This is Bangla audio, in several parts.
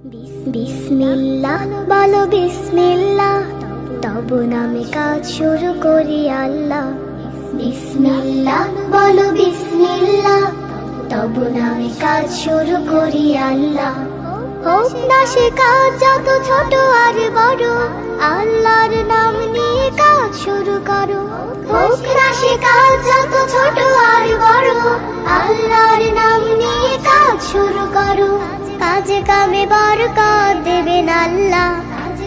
বিসমিল্লাহ বলো বিসমিল্লাহ, তবু নামে কাজ শুরু করি আল্লাহ। বিসমিল্লাহ বলো বিসমিল্লাহ, তবু নামে কাজ শুরু করি আল্লাহ। হোক না সে কাজ যত ছোট আর বড়, আল্লাহর নাম নিয়ে কাজ শুরু করো। হোক না সে কাজ যত ছোট আর বড়, আল্লাহর নাম নিয়ে কাজ শুরু করো। কাজে কামে বরকত দেবেন আল্লাহ,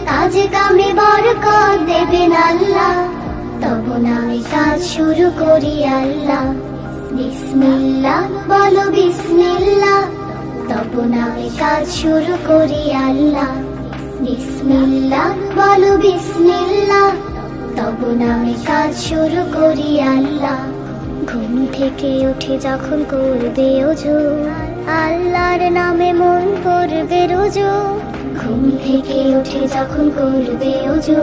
কাজে কামে বরকত দেবেন আল্লাহ। তবু নামে কাজ শুরু করি আল্লাহ। বিসমিল্লাহ বলো বিসমিল্লাহ, তবু নামে কাজ শুরু করি আল্লাহ। বিসমিল্লাহ বলো বিসমিল্লাহ, তবু নামে কাজ শুরু করি আল্লাহ। ঘুম থেকে উঠে যখন করবে ওযু, আল্লাহর নামে মন করবে রুজু। ঘুম থেকে উঠে যখন করবে ওযু,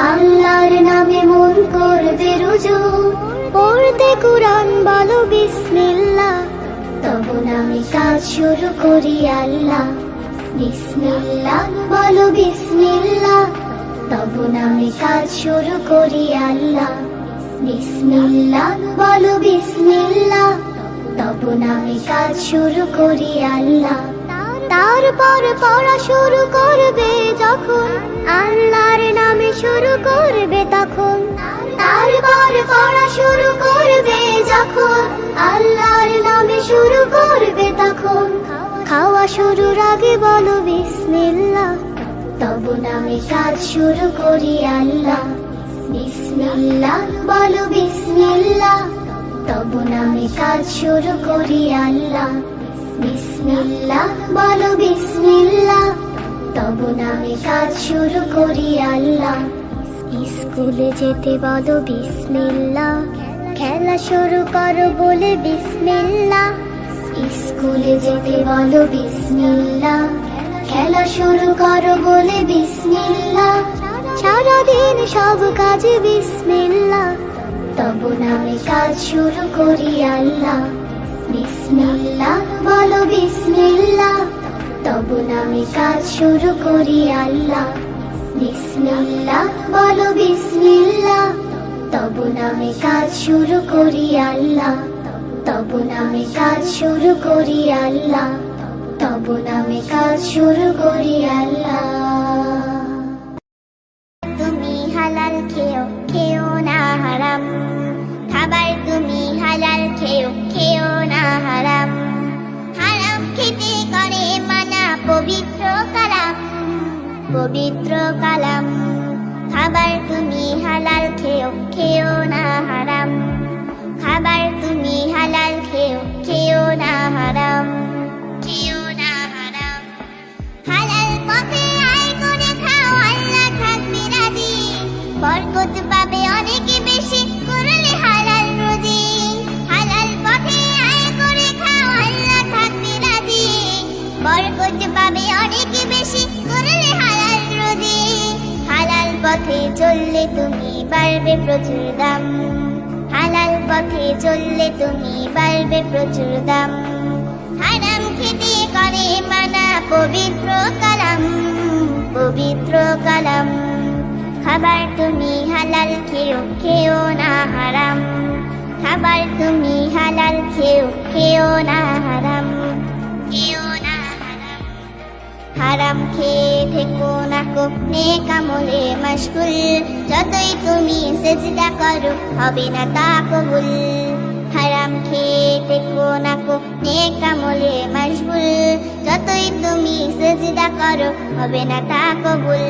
আল্লাহর নামে মন করবে রুজু। পড়তে কুরআন বলো বিসমিল্লাহ, তবু নামে কাজ শুরু করি আল্লাহ। বিসমিল্লাহ বলো বিসমিল্লাহ, তবু নামে কাজ শুরু করি আল্লাহ। বিসমিল্লাহ বলো বিসমিল্লাহ, তবু নামে কাজ শুরু করি আল্লাহ। তারপর পড়া শুরু করবে যখন, আল্লাহর নামে শুরু করবে তখন। তারপর পড়া শুরু করবে যখন, আল্লাহর নামে শুরু করবে তখন। খাওয়া শুরুর আগে বলো বিসমিল্লাহ, তবু নামে কাজ শুরু করি আল্লাহ। বিসমিল্লাহ বলো বিসমিল্লাহ, তবু নামে কাজ শুরু করি আল্লাহ। বিসমিল্লাহ বলো বিসমিল্লাহ, তবু নামে কাজ শুরু করি আল্লাহ। স্কুলে যেতে বলো বিসমিল্লাহ, খেলা শুরু করো বলে বিসমিল্লাহ। স্কুলে যেতে বলো বিসমিল্লাহ, খেলা শুরু করো বলে বিসমিল্লাহ। সারাদিন সব কাজে বিসমিল্লাহ, তবু নামে কাজ শুরু করি আল্লাহ। বিসমিল্লাহ বলো বিসমিল্লাহ, তবু নামে কাজ শুরু করি আল্লাহ। বিসমিল্লাহ বলো বিসমিল্লাহ, তবু নামে কাজ শুরু করি আল্লাহ। তবু নামে কাজ শুরু করি আল্লাহ, তবু নামে কাজ শুরু করি আল্লাহ। তুমি হালাল খেও, খেও না হারাম। খাবার তুমি হালাল খেও, খেও না হারাম। হারাম খেতে করে মানা পবিত্র কালাম, পবিত্র কালাম। খাবার তুমি হালাল খেও, খেও না হারাম। খাবার তুমি হালাল খেও, খেও না হারাম, খেও না হারাম। হালাল পথে আয় করে খাও, আল্লাহ থাকবে রাজি। বরকত পাবে অনেক বেশি করলে হালাল রুজি। হালাল পথে আয় করে খাও, আল্লাহ থাকবে রাজি। বরকত পাবে অনেক বেশি করলে হালাল রুজি। হালাল পথে চললে তুমি বাড়বে প্রচুর দাম। হালাল পথে চললে তুমি বাড়বে প্রচুর দাম। হারাম খেতে করে মানা পবিত্র কালাম, পবিত্র কালাম। খাবার তুমি হালাল খেও, খেও না হারাম। খাবার তুমি হালাল খেও, খেও না হারাম, খেও না হারাম। হারাম খেয়ে থেকো না কো নেক আমলে মশগুল। যতই তুমি সেজদা করো হবে না তা কবুল। হারাম খেয়ে থেকো না কো নেক আমলে মশগুল। যতই তুমি সেজদা করো হবে না তা কবুল।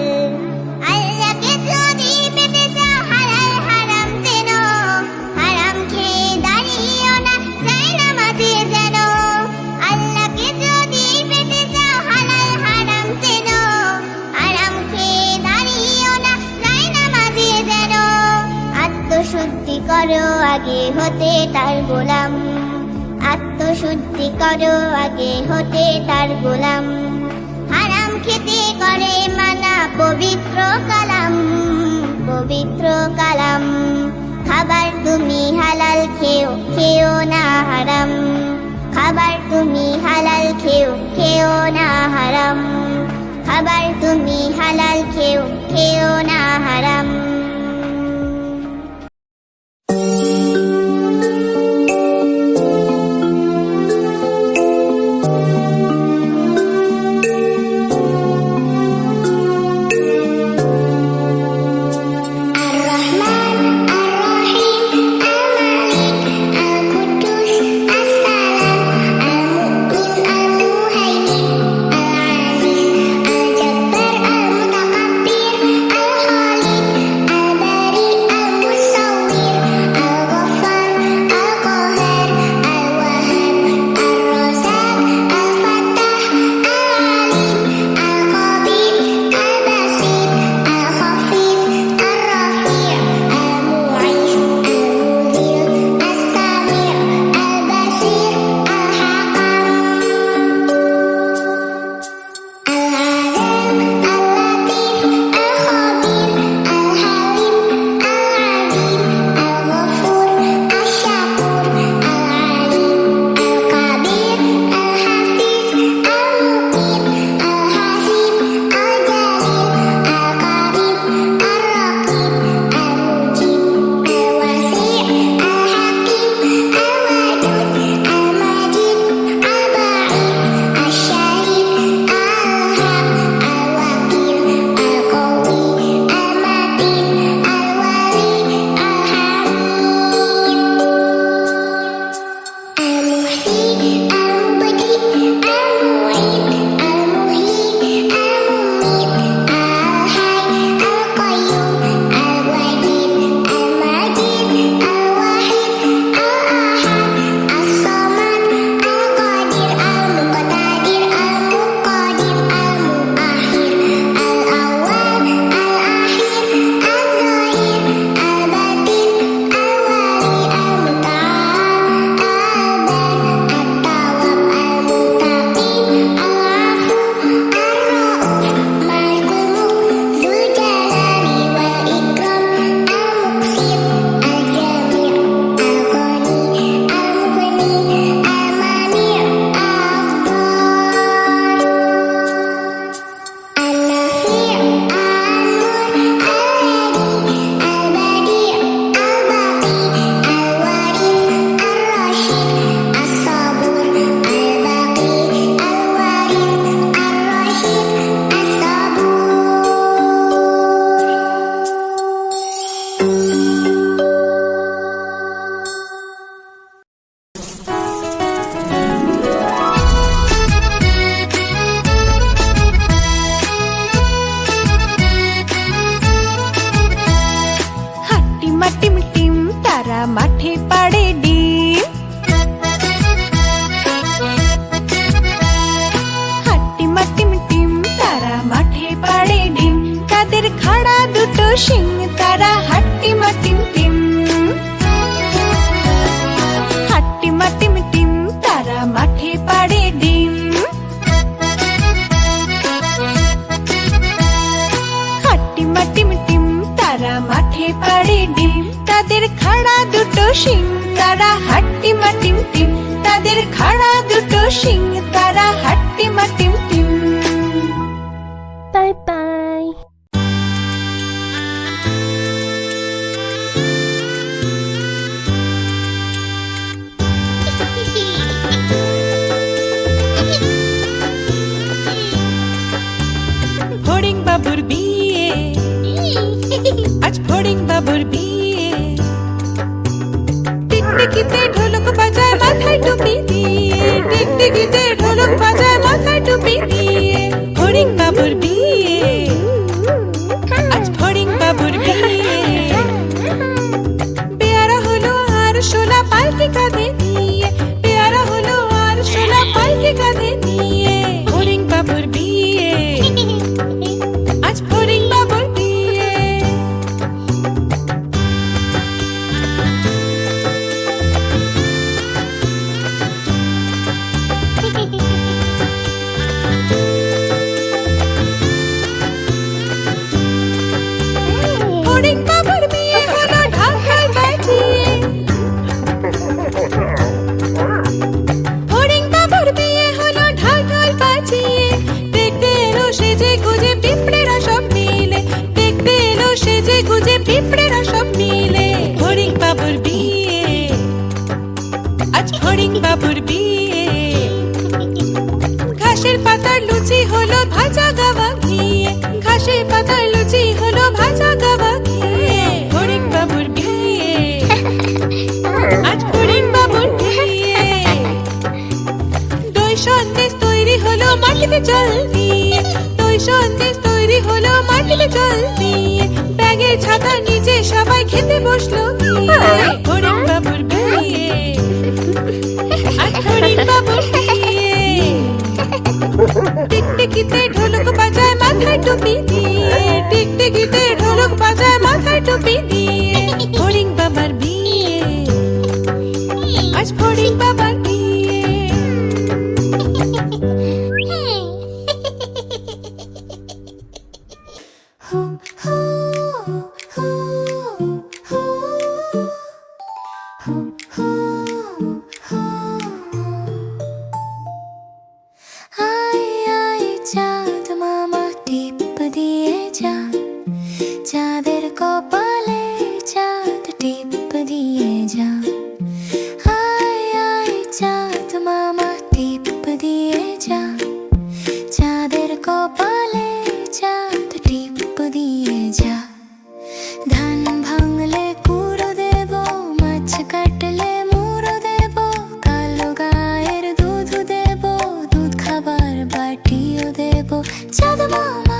আল্লাহকে যদি পেতে চাও হালাল হারাম চেনো। হারাম খেয়ে দাঁড়িও না যায় নামাজে যেন। আল্লাহকে যদি পেতে চাও হালাল হারাম চেনো। হারাম খেয়ে দাঁড়িও না যায় নামাজে যেন। আত্মশুদ্ধি করো আগে হতে তার গোলাম। আত্মশুদ্ধি করো আগে হতে তার গোলাম। হারাম খেতে করে মানা পবিত্র কালাম, পবিত্র কালাম। খাবার তুমি হালাল খেও, খেও না হারাম। খাবার তুমি হালাল খেও, খেও না হারাম। খাবার তুমি হালাল খেও, খেও না হারাম। মাঠে পাড়ে ডিম, হাট্টিমা টিম টিম তারা মাঠে পাড়ে ডিম, তাদের খাড়া দুটো শিং তারা হাট্টিমা টিম টিম। হাট্টিমা টিম টিম তারা মাঠে পাড়ে ডিম, হাট্টিমা টিম টিম তারা মাঠে পাড়ে ডিম, তাদের খাড়া দুটো শিং তারা হাট্টিমা টিম টিম, তাদের খাড়া দুটো শিং তারা হাট্টিমা টিম টিম। Bye bye. ফড়িং বাবুর বিয়ে, আজ ফড়িং বাবুর বিয়ে, টিকটিকিতে ঢোলক বাজায় মাথায় টুপি দিয়ে, টিকটিকিতে ঢোলক বাজায় মাথায় টুপি জলদি, দই সন্দেশ তৈরি হলো মাটিতে জলদি। ব্যাগের ছাতার নিচে সবাই খেতে বসলো গিয়ে। হরিণ বাবুর বিয়ে, আজ হরিণ বাবুর বিয়ে। টিকটিকিতে ঢোলক বাজায় মাথায় টুপি দিয়ে, টিকটিকিতে ঢোলক বাজায় মাথায় টুপি দিয়ে। হরিণ বাবার বিয়ে, আজ হরিণ বাবার বিয়ে। চাঁদ মামা টিপ দিয়ে যা, চাঁদের কপালে চাঁদ টিপ দিয়ে যা। আয় আয় চাঁদ মামা টিপ দিয়ে যা, চাঁদের কপালে চাঁদ টিপ দিয়ে যা। ধান ভাঙলে কুড়ো দেব, মাছ কাটলে মুড়ো দেব, কালো গায়ের দুধ দেব, দুধ খাবার বাটিও দেব। চাঁদ মামা